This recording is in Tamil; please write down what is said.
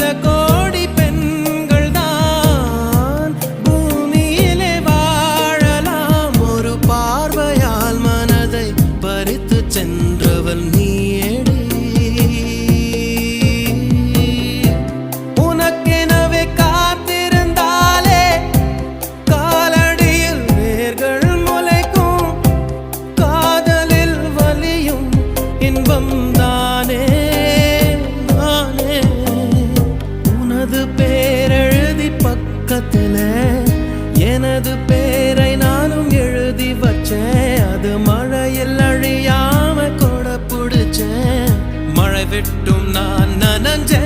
பல கோடி பெண்கள் தான் பூமியிலே வாழலாம். ஒரு பார்வையால் மனதை பறித்து சென்றவள் நீயேடி. உனக்கெனவே காத்திருந்தாலே காலடியில் வேர்கள் முளைக்கும். காதலில் வலியும் இன்பம் தானே தானே. உனது பேரெழுதி பக்கத்துல எனது பேரை நானும் எழுதி வச்சேன். அது மழையில் அழியாம கொடை பிடிச்சேன். மழை விட்டும் நான் நனஞ்சேன்.